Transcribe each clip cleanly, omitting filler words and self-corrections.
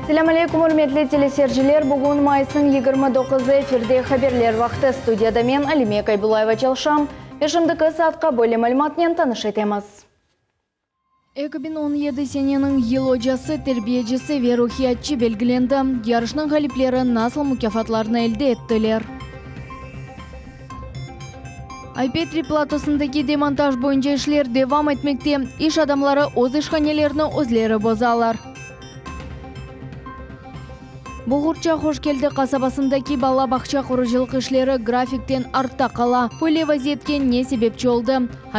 Selam aleykum, hürmetli telesiyerciler. Bugün Mayıs'ın 29 efirde haberler vakti. Studiyada men Alime Kaybulayeva çalışam. Yaşımdaki saatқа böyle malumatмен tanış etemiz. 2017 senenin yıl hocası, terbiyecisi ve ruhiyatçı belgilendi. Yarışның galipleri nasıl mükafatlarını elde ettiler? Aypetri platosundaki demontaj boyunca işler devam etmekte. İş adamları öz işhanelerini özleri bozalar. Boğurça Hoşkeldi kasabasındaki bala bakça kuruculuk işleri grafikten artta kala. Böyle vaziyetke ne sebepçi oldu?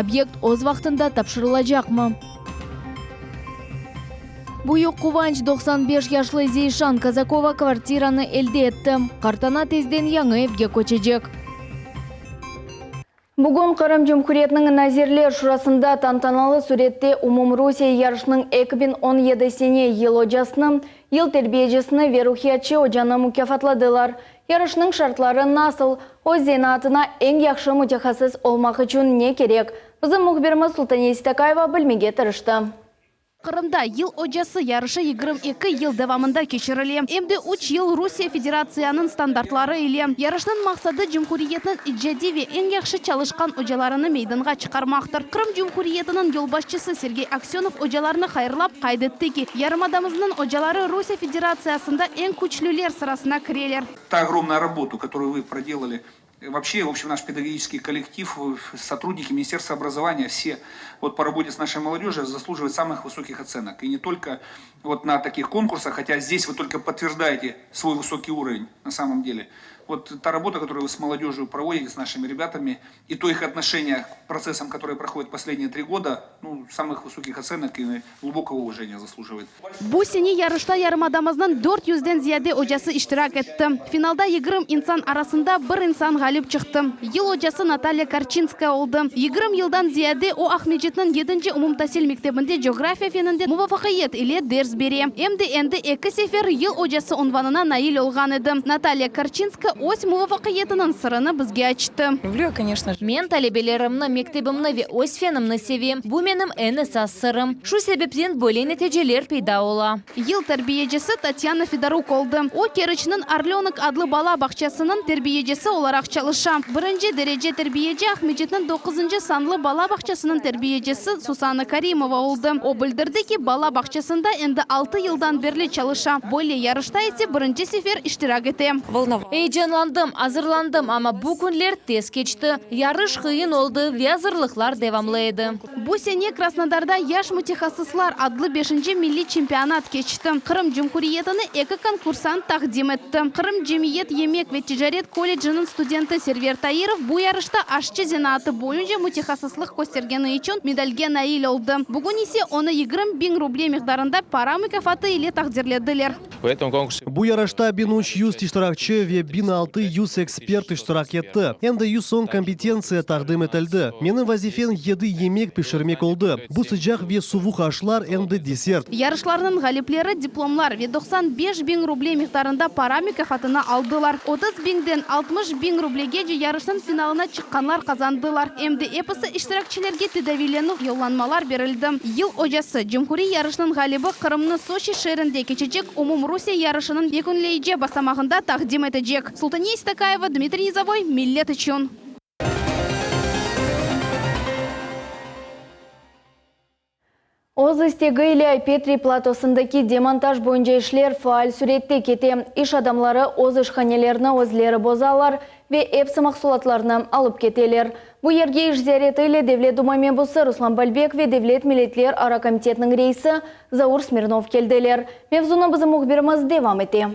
Obyekt öz vaktinde tapşırılacak mı? Buyuk Kuvanç 95 yaşlı Zeyşan Kazakova kvartiranı elde etti. Kartana tezden yanı evge koçacak. Bugün Kırım Cumhuriyeti'nin Nazirler Şurası'nda tantanalı surette Umumrusiya yarışının 2017 sene yıl hocasını, yıl terbiyecisini ve ruhiyatçı hocana mükafatladılar. Yarışның şartları nasıl? O zenatına en yakşı mütehassıs olmak için ne gerek? Bizim muhbirimiz Sultaniye Istakayeva bilmege tırıştı. Kırım'da yıl hocası yarışı 22 yıl devamında geçirildi. Hem de 3 yıl Rusya Federasyası'nın standartları ile. Yarışның maksadı Cumhuriyet'in icadi ve en yakşı çalışkan hocalarını meydana çıkarmaktır. Kırım Cumhuriyeti'nin yolbaşçısı Sergey Aksyonov hocalarını hayırlap kaydetti ki yarımadamızın hocaları Rusya Federasyası'nda en güçlüler sırasına kireler. Та огромная работа, которую вы проделали. Вообще, в общем, наш педагогический коллектив, сотрудники Министерства образования, все вот по работе с нашей молодежью заслуживают самых высоких оценок. И не только вот на таких конкурсах, хотя здесь вы только подтверждаете свой высокий уровень на самом деле. Вот та работа, которую вы с молодежью проводите, с нашими ребятами, и то их отношение к процессам, которые проходят последние 3 года, ну, самых высоких оценок и глубокого уважения заслуживает. Bu sene yarışta yarımadamızın 400'den ziyade hocası iştirak etti. Finalda 20 insan arasında bir insan galip çıktı. Yıl hocası Natalya Karchinskaya oldu. 20 yıldan ziyade o Ahmedjet'nin 7. umumtasil mektebinde coğrafya feninde muvaffakiyet ile ders beri. Hem de endi 2 sefer yıl hocası unvanına nail olgan edi. Natalya Karchinskaya öz muvaffakiyetinin sırrını bizge açtı. Men talebelerimni, mektebimni ve öz fenimni sevim. Bu menim en esas sırrım. Şu sebepten böyle neticeler peyda ola. Yıl terbiyecisi Tatyana Fedoruk oldu. O Kerech'nin Arlyonik adlı bala bahçesinin terbiyecisi olarak çalışan. 1. derece terbiyeci Ahmedjet'nin 9. sanlı bala bahçesinin terbiyecisi Susana Karimova oldu. O bildirdi ki bala bahçesinde endi 6 yıldan beri çalışan. Böyle yarışta ise 1. sefer iştirak etti. Heyecanlandım, hazırlandım ama bu günler tez geçti. Yarış kıyın oldu ve hazırlıklar devamlıydı. Bu sene Krasnodar'da yaş mütehassıslar adlı 5. milli çempionat geçti. Kırım Cumhuriyeti'ni 2 konkursan takdim etti. Kırım Cemiyet Yemek ve Ticaret Koleji'nin studenti Server Tayirov bu yarışta aşçı zenatı boyunca mütehassıslık göstergeni için medalge nail oldu. Bugün ise onu 20.000 ruble miktarında para mükafatı ile takdirlediler. Bu yarışta 1300 iştirakçı ve 1600 ekspert iştirak etti. Hem de 110 kompetensiya takdim etildi. Menin vazifem 7 yemek pişirmek oldu. Bu sıcak ve soğuk aşlar hem de desert. Yarışlarının galipleri diplomlar ve 95.000 ruble miktarında para mükafatını aldılar. 30.000'den 60.000 rublege yarışın finalına çıkanlar kazandılar. Hem de episi iştirakçilerge tedavilenip yollanmalar verildi. Yıl hocası Cumhuri yarışının galibi Kırım'ın Sochi şehrinde geçecek Umumrusiya yarışının yekunleyici basamağında takdim edecek. Sultaniye Istakayeva, Dmitry Nizavoy, millet için. Oz istegi Aypetri platosundaki demontaj boyunca işler faal surette kete. İş adamları oz işhanelerini özleri bozalar ve hepsi mahsulatlarını alıp keteler. Bu yerge iş ziyaretiyle Devlet Duma membusu Ruslan Balbek ve Devlet Milletler Ara Komitetinin reisi Zaur Smirnov keldiler. Mevzuna bizim muhbirimiz devam etti.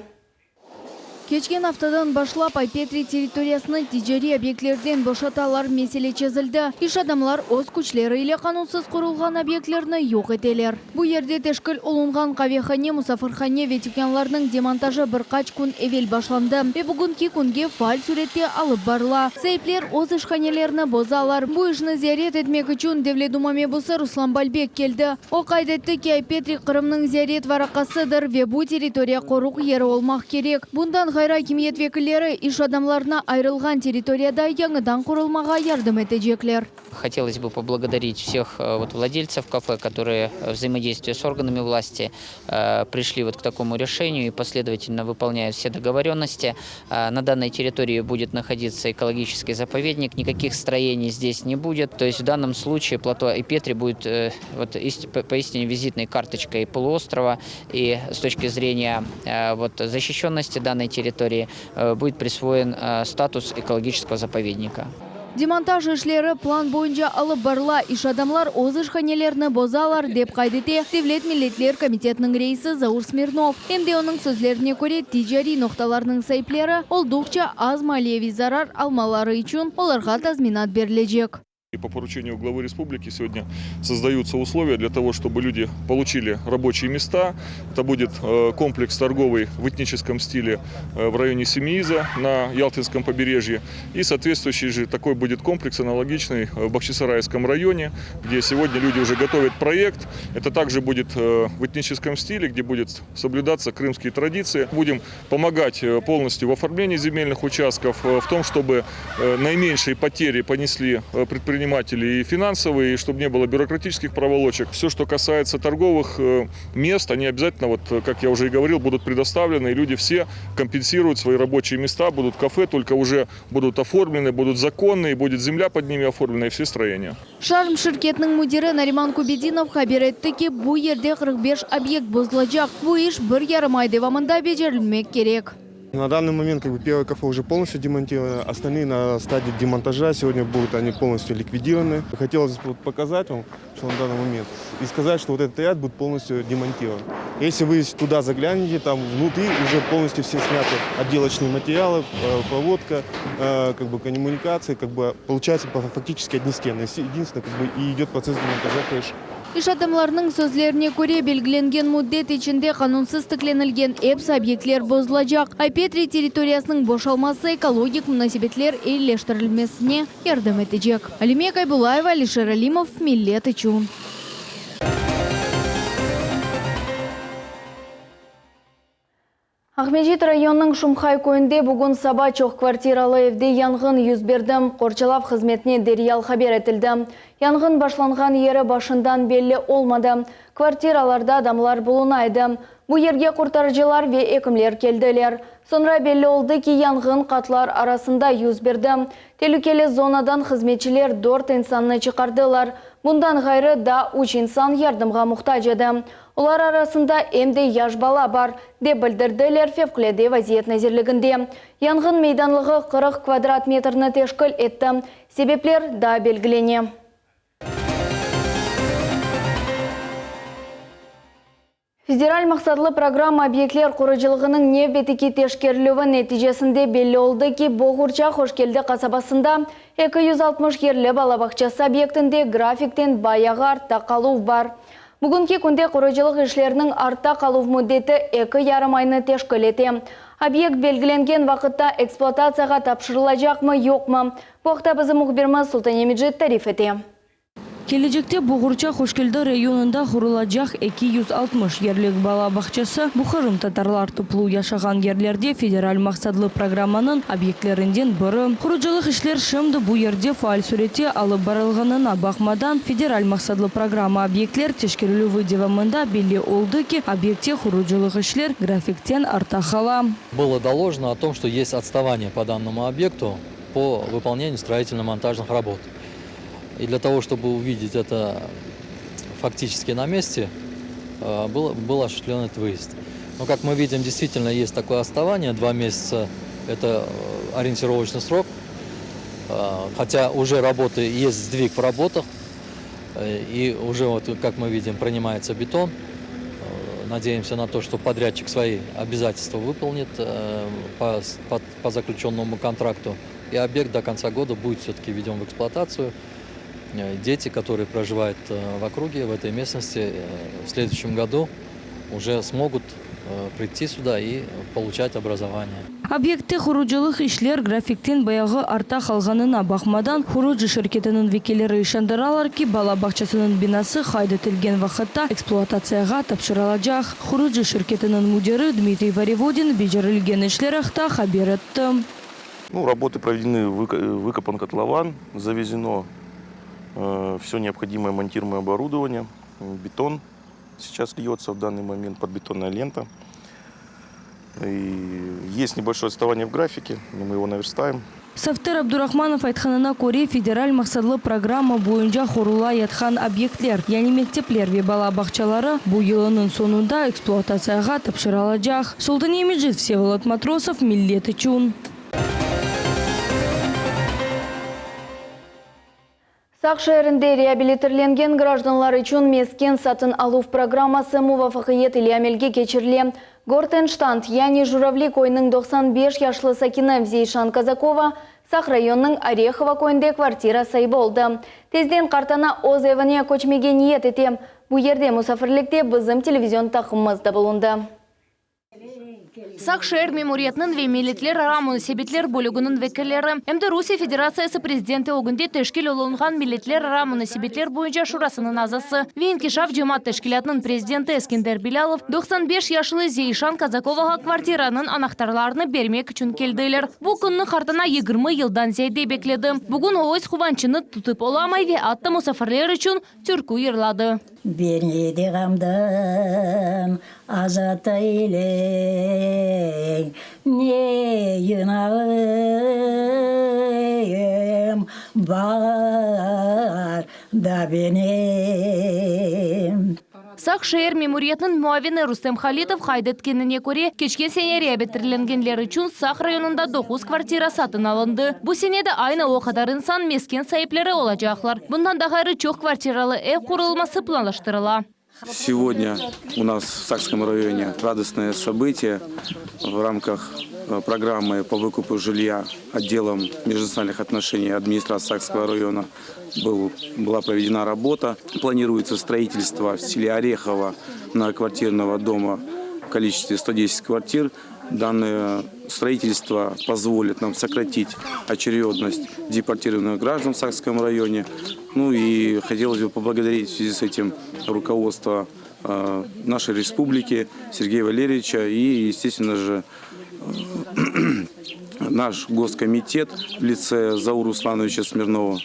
Geçken haftadan başlap Aypetri territoriyasını ticari obyektlerden boşatalar mesele çözüldü. İş adamlar öz güçleriyle kanunsuz kurulgan obyektlerini yok eteler. Bu yerde teşkil olungan kahvehane, musafirhane ve dükkanlarının demontajı birkaç gün evvel başlandı ve bugünkü günge faal surette alıp barla. Sahipler öz işhanelerini bozalar. Bu işini ziyaret etmek için Devlet Duma membusu Ruslan Balbek geldi. O kaydetti ki Aypetri Kırım'ın ziyaret varakasıdır ve bu territoriya koruk yeri olmak gerek. Bundan гайра кимиет векілері иш адамларына айрылған территорияда яңыдан құрылмаға ярдым етежеклер. Хотелось бы поблагодарить всех владельцев кафе, которые в взаимодействии с органами власти пришли к такому решению и последовательно выполняют все договоренности. На данной территории будет находиться экологический заповедник, никаких строений здесь не будет. То есть в данном случае плато Айпетри будет поистине визитной карточкой полуострова, и с точки зрения защищенности данной территории будет присвоен статус экологического заповедника. Демонтаж ишлері план бойынша алып барла, иш адамлар оз ишханелерні бозалар деп қайдете Девлет Миллетлер комитетінің рейсі Заур Смирнов. Емде оның сөзлеріне көре тижари ноқталарының сайплері ол дұқча аз малиеви зарар алмалары үшін оларға тазминат берілежек. По поручению главы республики сегодня создаются условия для того, чтобы люди получили рабочие места. Это будет комплекс торговый в этническом стиле в районе Семииза на Ялтинском побережье. И соответствующий же такой будет комплекс аналогичный в Бахчисарайском районе, где сегодня люди уже готовят проект. Это также будет в этническом стиле, где будут соблюдаться крымские традиции. Будем помогать полностью в оформлении земельных участков, в том, чтобы наименьшие потери понесли предприниматели и финансовые, и чтобы не было бюрократических проволочек. Все, что касается торговых мест, они обязательно, как я уже и говорил, будут предоставлены, и люди все компенсируют свои рабочие места, будут кафе, только уже будут оформлены, будут законные, будет земля под ними оформлена и все строения. Шарм ширкетінің мудирі Нариман Кубединов хабар етті ки, бұ ерде 45 объект бозылacak. Бұ иш 1,5 ай девамында бежерілмек керек. На данный момент первое кафе уже полностью демонтировано, остальные на стадии демонтажа. Сегодня будут они полностью ликвидированы. Хотелось показать вам, что на данный момент, и сказать, что этот ряд будет полностью демонтирован. Если вы туда заглянете, там внутри уже полностью все сняты отделочные материалы, проводка, коммуникации, получается фактически одни стены. Единственное, и идет процесс демонтажа крыши. Иш адамларының сөзлеріне көре белгіленген муддет ішінде қанунсыз тікленілген эпс объектлер бозылacak. Айпетри территориясының бошалмасы экологик мунасибетлер ейлештірілмесіне ярдым етежек. Алимек Айбулаева, Алишер Алимов, Миллет Ичун. Ахмеджит районның Шумхай көйінде бүгін саба чоқ квартиралы евде янгын yüz бердім. Қорчалап қызметіне дериял хабер етілді. Янгын башланған ері башындан белі олмады. Квартираларда адамлар бұлынайды. Бұл ерге құртаржылар ве екімлер келділер. Sonra belli oldu ki yangın katlar arasında yüz berdi. Tehlikeli zonadan hizmetçiler 4 insanını çıkardılar. Bundan gayrı da 3 insan yardımga muhtaç edi. Ular arasında emde yaş bala var, de bildirdiler fevkalade vaziyet nazirliginde. Yangın meydanlığı 40 kvadrat metrini teşkil etti. Sebepler da belgileniyor. Федераль мақсатлы программа объектлер құрыжылығының небетікі тешкерлігі нәтижесінде белі олды ки Боғырча Хошкелді қасабасында 260 ерлі балабақчасы объектінде графиктен баяғы артта қалу бар. Бүгінгі күнде құрыжылық ішлерінің артта қалу мүддеті 2,5 айны тешкілеті. Объект белгіленген вақытта эксплуатацияға тапшырылacak мы, yok мы? Бұл вақытта бізді мұхбиріміз Султан Емиджет тариф еті. Кележекте Боғырча Хошкелді районында құрылacak 260 ерлік бала бақчасы Бұхарым татарлар тұплу яшаған ерлерде федераль мақсатлы программаның объектлерінден бірі. Құрылжылық ішлер шымды бұл ерде фаал сурете алып барылғанына бақмадан федераль мақсатлы программа объектлер тешкерілуі девамында белі олды ки объекте құрылжылық ішлер графиктен арта қала. Было доложено о том, что есть отставание по данному объекту по выполнению строительно-монтажных работ. И для того, чтобы увидеть это фактически на месте, был осуществлен этот выезд. Но, как мы видим, действительно есть такое отставание. 2 месяца – это ориентировочный срок. Хотя уже есть сдвиг в работах. И уже, как мы видим, принимается бетон. Надеемся на то, что подрядчик свои обязательства выполнит по заключенному контракту. И объект до конца года будет все-таки введен в эксплуатацию. Дети, которые проживают в округе, в этой местности, в следующем году уже смогут прийти сюда и получать образование. Объекты хуружылық ишлер графиктен баяғы арта қалғанына бақмадан хуружы шіркетінің векелері ишандыралар ки бала бақчасының бинасы хайдетілген вақытта эксплуатацияға тапшырылacak. Хуружы шіркетінің мудиры Дмитрий Вареводин бежірілген ишлер ақта хабер етті. Работы проведены, выкопан котлован, завезено все необходимое монтируемое оборудование, бетон сейчас льется в данный момент, подбетонная лента. И есть небольшое отставание в графике, но мы его наверстаем. Сафтер Абдурахманов айтқанына көре федераль мақсадлы программа бойынша хорула ятқан объектлер, яғни мектеплер ве бала бақчалары бұл жылының сонunda эксплуатацияға тапшырылacak. Солтан Емеджит, Всеволод Матросов, Миллет Ичун. Сақ шәрінде реабилитерленген гражданлар үшін мескен сатын алу программасы мувафақиет или амелге кечірле. Гортенштант, яғни Журавли койының 95 яшлы Сакина Зейшан Казакова Сақ районның Орехова койында квартира сай болды. Тезден қартана оз евіне көчмеге ниет ете. Бұл ерде мұсафірлікте біздің телевизион тақымызда болынды. Сақ шәр мемориятның ве милетлер арамын себетлер бөлігінің векілері. Әмді Русия Федерациясы президенті оғынде тәшкел олынған милетлер арамын себетлер бойынша шурасының азасы. Вен кешав жемат тәшкелятның президенті Эскендер Билалов 95 яшылы Зейшан Казаковаға квартираның анақтарларыны бермек үшін келділер. Бұл күнні қартына 20 елдан зейде бекледі. Бүгін оғыз құванчыны тұтып оламай ве атты мұсафірлер үшін түркі ерлады. Beni de gamdan azat eyle, ne günahım var da benim. Сақ шәр мемориятның муавины Рустем Халитов хайдеткеніне көре кешкен сене реабилитерленгендер үшін Сақ районында 9 квартира сатын алынды. Бұл сенеде айны оқадар инсан мескен сайыплері олачақлар. Бұндан да ғайры чоқ квартиралы эв құрылмасы планлаштырыла. Сегодня у нас в Сакском районе радостное событие в рамках программы по выкупу жилья отделом межнациональных отношений администрации Сакского района была проведена работа. Планируется строительство в селе Орехово многоквартирного дома в количестве 110 квартир. Данное строительство позволит нам сократить очередность депортированных граждан в Сакском районе. И хотелось бы поблагодарить в связи с этим руководство нашей республики Сергея Валерьевича и, естественно же, наш госкомитет в лице Заура Руслановича Смирнова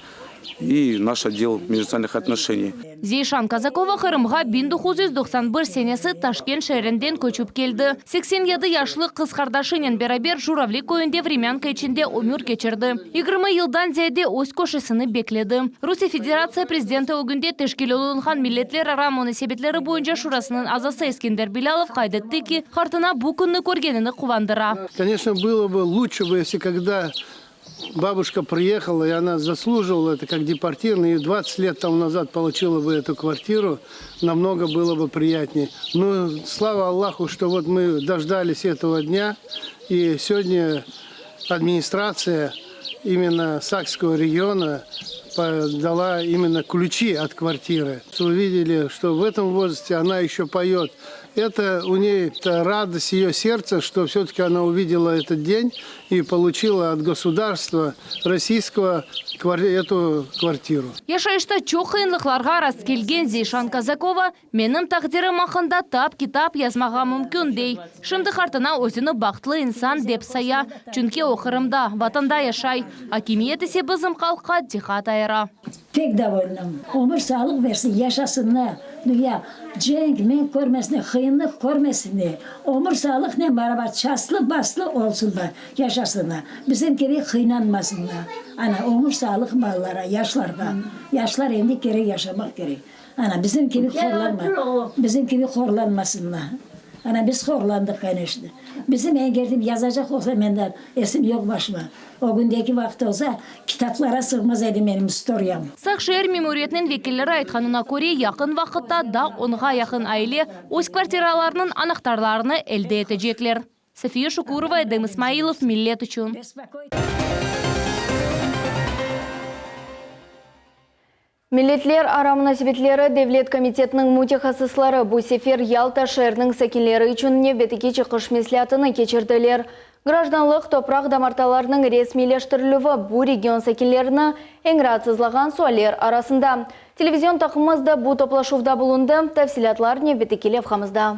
и наш отдел межнациональных отношений. Зейшан Казакова Қырымға 1991 сенесі Ташкент шәрінден көчіп келді. 87 яшлы қыз қардашынен берабер Журавли койында времянка içinde өмір кечірді. 20 елдан зәйде өз көшісіні бекледі. Русия Федерация президенті өгінде тәшкел олынған миллетлер арамоны себетлері бойынша шурасының азасы Эскендер Билалов қайдетті ки, қартына бұл күнні көргеніні қувандыра. Конечно, было бы лучше, если когда бабушка приехала, и она заслуживала это как депортированная, и 20 лет тому назад получила бы эту квартиру, намного было бы приятнее. Но слава Аллаху, что вот мы дождались этого дня, и сегодня администрация именно Сакского региона дала именно ключи от квартиры. Вы видели, что в этом возрасте она еще поет. Это у нее радость ее сердца, что все-таки она увидела этот день и получила от государства российского эту квартиру. Яшайшта чоқ қиынлықларға рас келген Зейшан Казакова менің тақдирым ақында тап китап язмаға мүмкін дей. Шымды қартына өзіні бақытлы инсан деп сая. Чүнке оқырымда, ватанда яшай. Акимиет есе бізім қалқа дихат айыра. Pek довольным. Ömür sağlık versin, yaşasınlar. Dünya cenk, men görmesin, kıyınlık görmesin. Ömür sağlık ne beraber çaslı baslı olsunlar, yaşasınlar. Bizim gibi kıynanmasınlar. Ana ömür sağlık mallara, yaşlara. Yaşlar endi gerek yaşamak gerek. Ana bizim gibi horlanma. Bizim gibi horlanmasınlar. Ana biz horlandık yani işte. Bizim engeldim yazacak olsa benden esim yok başıma. O gündeki vakti olsa kitaplara sığmaz edi benim historiyam. Сақ шәр мемориятның векілері айтқанына көре яқын вақытта да онға яқын айле өз квартираларының анақтарларыны әлде етежеклер. София Шукурова, Эдем Исмаилов, Миллет үшін. Миллетлер ара мунасибетлері Девлет комитетінің мутихасыслары бұл сефер Ялта шәрінің сәкенлері үшін небетіке чықыш меслятыны кечірділер. Гражданлық топрақ дамарталарының ресмилештірілігі бұл регион сәкенлеріні әңіратсызлаған суалер арасында. Телевизион тақымызда бұл топлашувда бұлынды, тәфсилатлар небетікелі вхамызда.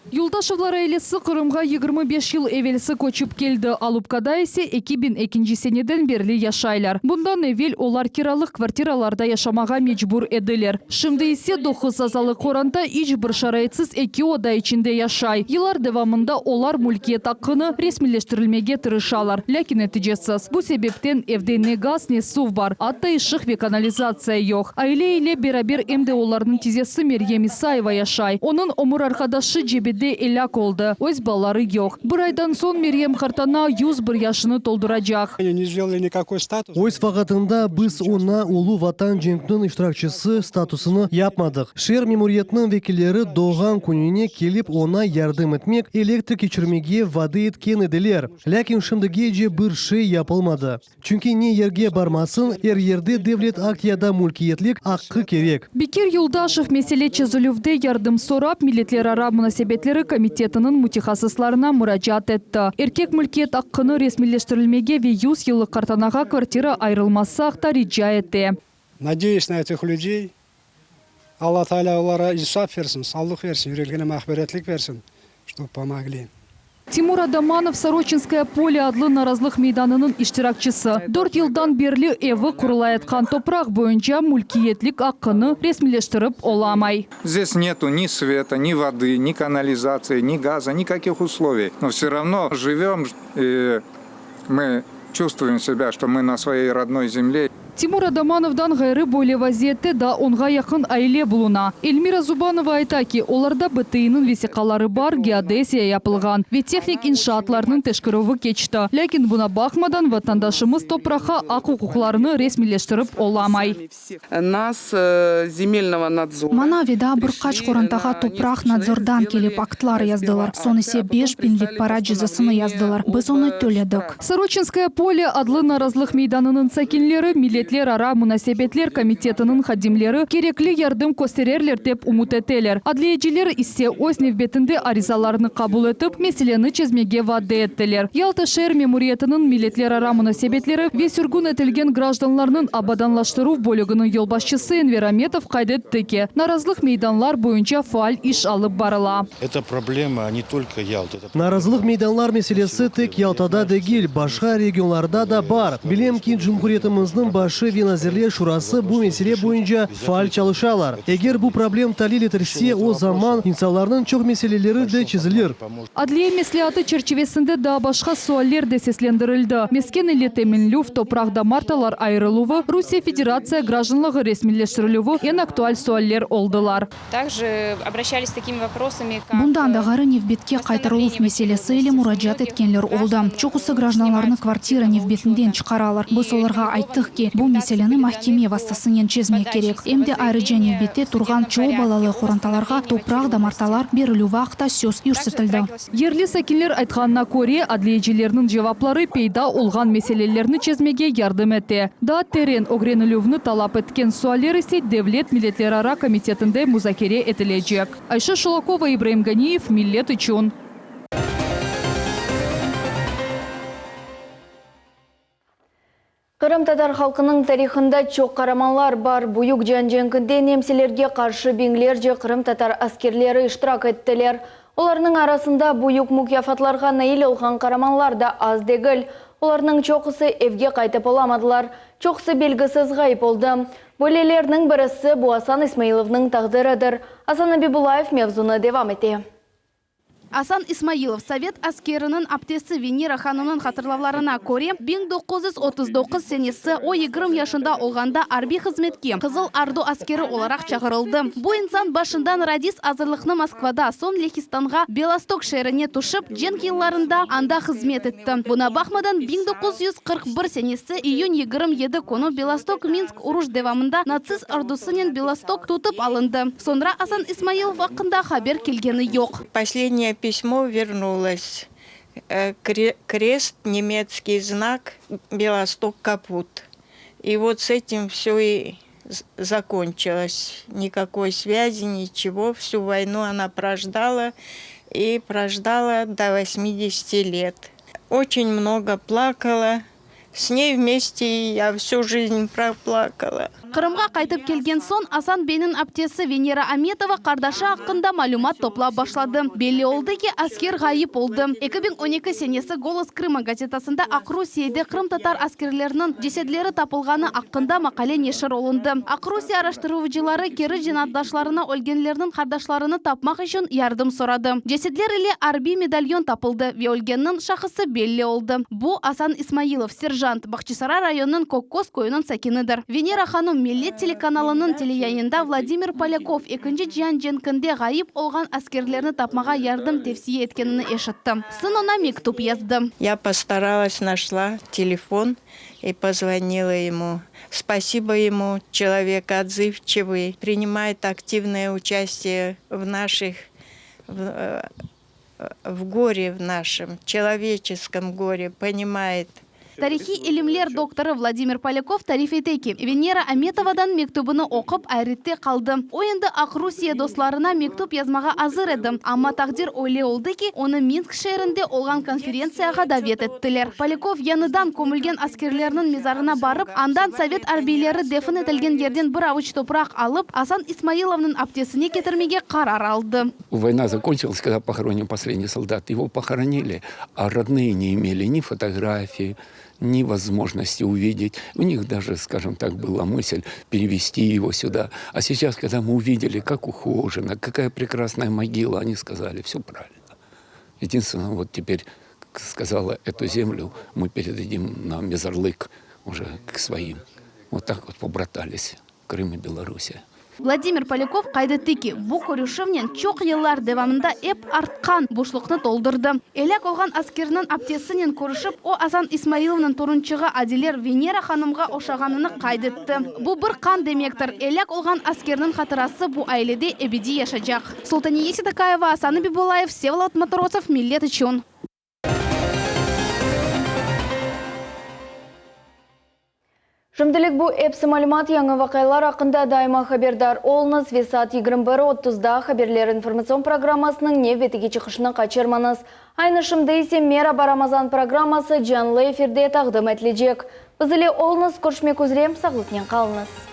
Юлдашевлар айлесі Қырымға 25 жыл әвелісі көчіп келді. Алупкада есе 2002 сенеден берлі яшайлар. Бұндан әвел олар киралық квартираларда яшамаға мечбур еділер. Шымды есе 9 азалы қоранда ич бір шарайтсыз 2 ода içinde яшай. Елар девамында олар мүлкиет аққыны ресмилештірілмеге тырышалар. Ләкин нәтижесіз. Бұл себептен евде не газ, не сув бар. Атта ишық ве канализация yok. Айле иле берабер емде олардың тизесі Мерьем Исаева яшай. Оның омыр арқадашы жебеде элак oldu. Өз балары yok. Bir aydan son Мерьем Хартана 101 yaşını tolduracak. Өз вағатында біз ona Ulu Vatan Cenk'nin iştirakçısı statusunu yapmadık. Şehir memuriyetinin vekilleri doğan gününe gelip ona yardım etmek, elektrik geçirmeye vaat etken ediler. Lakin şimdi gece bir şey yapılmadı. Çünkü ne yerge barmasın, yerde devlet akt ya da mülkiyetlik hakkı gerek. Bekir Yoldaşev mesele çözülüvde yardım sorap milletler ara münasebetleri komitetinin mutihasıslarına müracaat etti. Erkek mülkiyet hakkını resmileştirilmege ve 100 yıllık kartanağa kvartira ayrılması haqta rica etti. Надеюсь на этих людей. Аллах Тааля олара инсаф versin, sağlık versin, yüreklerine mahberetlik versin, чтобы помогли. Тимур Адаманов Сорочинское поле adlı наразлық meydanının iştirakçısı. 4 yıldan berli evi kurulayatkan toprak boyunca mülkiyetlik hakkını resmileştirip olamay. Здесь нету ни света, ни воды, ни канализации, ни газа, никаких условий. Но все равно живем, и мы чувствуем себя, что мы на своей родной земле. Тимур Адамановдан гайры бойле вазиетте да онға якын айле булуна. Эльмира Зубанова айта ки, оларда БТИ-нің весиқалары бар, геодезия yapılған. Ve техник иншаатларының тешкіровы кечті. Ләкин бұна бақмадан ватандашымыз топраға ақ құқықларыны ресмилештіріп оламай. Мана вида бұрқач қорантаға топрақ надзордан келіп актлар яздылар. Сонысы 5 бинлік пара жүзісіні яздылар. Біз оны төледік. Сорочинское поле адлы наразлық мейданының сәкенлері милетлер ара мунасебетлер комитетінің хадимлері керекли ярдым көстерерлер деп умут етелер. Адлиежилер иссе өз невбетінде аризаларыны қабыл етіп, меселені чезмеге вады еттелер. Ялта шер мемуриетінің милетлер ара мунасебетлері весүргін етілген гражданларының абаданлаштыру бөлігінің елбасшысы Энвер Аметов қайдетті ке, наразлық мейданлар бойынша фаал иш алып барыла. Это проблема не только Ялта. Наразылық мейданлар meselesi tek Yaltada değil, başka regionlarda da var. Bilem ki Cumhuriyetimizin başı Venazirliğe Şurası bu mesele boyunca faal çalışalar. Eğer bu problem talil etilse o zaman insanların çok meseleleri de çizilir. Adliye mesliyatı çerçevesinde daha başka sualler de seslendirildi. Mesken ile teminlüv toprakta martalar ayrılığı, Rusya Federatsiya gражданlığı resmileştirilüğü en aktual sualler oldular. Bundan da gары невбетке қайтарылу meselesi ile müracaat etkenler oldu. Çoğusu gражданларны квартира невбетінден çıkaralар. Biz оларға айттық ki, bu meseleni mahkeme vasıtasымен çözmek gerek. Emde ayrıca nevbette turgan çoğu balalı korantаларға toprak damарталар берілу vaqta söz yürsetildi. Yerli sakinler aytqanına көре, adliyeçilerinin cevapları peyda olgan meselelerini çözmege yardım etti. Da teren ogrenilövünü talap etken sualler ise Devlet Milletler Ara Komitetinde müzakere edilecek. Ayşe Şulakova, İbrahim Ganiyev, Millet için. Қырым татар халқының тарихында çok қараманлар бар. Бұйық жан-жеңкінде немселерге қаршы беңлерже Қырым татар аскерлері иштирак еттілер. Оларының арасында бұйық мұкияфатларға наил олған қараманлар да аз дегіл. Оларының çoğuсы evге қайтып оламадылар. Çoğuсы белгісіз ғайып oldu. Бөлелерінің бірісі bu Асан Исмаиловның тағдырыдыр. Асан Абибулаев мевзуны девам ете. Асан Исмаилов Совет аскерінің аптесі Венера ханымның қатырлавларына көре 1939 сенесі о 20 yaşında олғанда арби қызметке Қызыл Арду аскері оларақ чағырылды. Бұл инсан башындан радис азырлықны Москвада, сон Лехистанға Белосток шеріне тұшып, женг елларында анда қызмет етті. Бұна бақмадан 1941 сенесі июнь 27 күні Белосток-Минск ұрыш девамында нацист ордусынен Белосток тұтып алынды. Sonra Асан Исмаилов ақында хабер келгені жоқ. Последнее письмо вернулось. Крест, немецкий знак, Белосток капут. И вот с этим все и закончилась. Никакой связи, ничего. Всю войну она прождала и прождала до 80 лет. Очень много плакала. С ней вместе я всю жизнь проплакала. Қырымға қайтып келген сон Асан Бейнің аптесі Венера Аметова қардашы ақында малюмат топла башлады. Белі олды ке аскер ғайып олды. 2012 сенесі «Голос Крыма» газетасында Ақ-Русияда Крым татар аскерлерінің жеседлері тапылғаны ақында мақале нешір олынды. Ақ-Русия араштырuvчылары кері жинатдашларына өлгенлерінің қардашларыны тапмақ үшін ярдым сұрады. Жеседлер иле арби медальон тапылды ве өлгеннің шақысы белі олды. Бұ Асан Исмаилов, сержант, Бахчисара районының Коккос койының сәкенідір. Венера ханым Милет телеканалының телеяйында Владимир Поляков екінші жан женкінде ғайып олған аскерлерні тапмаға ярдым тевсие еткенini ешітті. Сынына мектуб язды. Я постаралась, нашла телефон и позвонила ему. Спасибо ему, человек отзывчивый, принимает активное участие в наших, в горе в нашем, человеческом горе, понимает. Тарихи илимлер докторы Владимир Поляков тарифетеки Венера Аметовадан мектубыны оқып айретте қалды. Ойынды Ақ-Русия достарына мектуб язмаға азыр еді. Амма тақдир ойле олды ки, оны Минск шерінде олған конференцияға давет еттілер. Поляков яныдан көмілген аскерлерінің мезарына барып, андан совет арбейлері дефін етілген ерден бір ауыч топырақ алып, Асан Исмаиловның аптесіне кетірмеге қарар алды. Война закончилась, когда похоронен последний солдат. Его похоронили, а родные не имели ни фотографии, ни возможности увидеть. У них даже, скажем так, была мысль перевести его сюда. А сейчас, когда мы увидели, как ухожено, какая прекрасная могила, они сказали, все правильно. Единственное, вот теперь, сказала, эту землю мы передадим на Мезарлык уже к своим. Вот так вот побратались Крым и Белоруссия. Владимир Поляков қайдеттеки бұл көрушевнен чоқ еллар девамында эп артқан бұшлықны толдырды. Элек олған аскерінің аптесінен көрішіп, о Асан Исмаиловның торунчығы Адилер Венера ханымға ошағаныны қайдетті. Бұл бір қан демектір. Элек олған аскерінің қатырасы бұл айледе эбеди яшачақ. Султания Седокаева, Асан Бибулаев, Всеволод Матросов, Миллет Ичун. Жымдылық бұл әпсі малымат яңы вақайлар ақында дайма хабердар олыңыз Весат 21:30-да хаберлер информацион программасының не ветіге чықышына қачырманыз. Айны шымды есе Мера Барамазан программасы жанлы эфирде тағдым әтліжек. Бізілі олыңыз көршмек өзірем сағылытнен қалыңыз.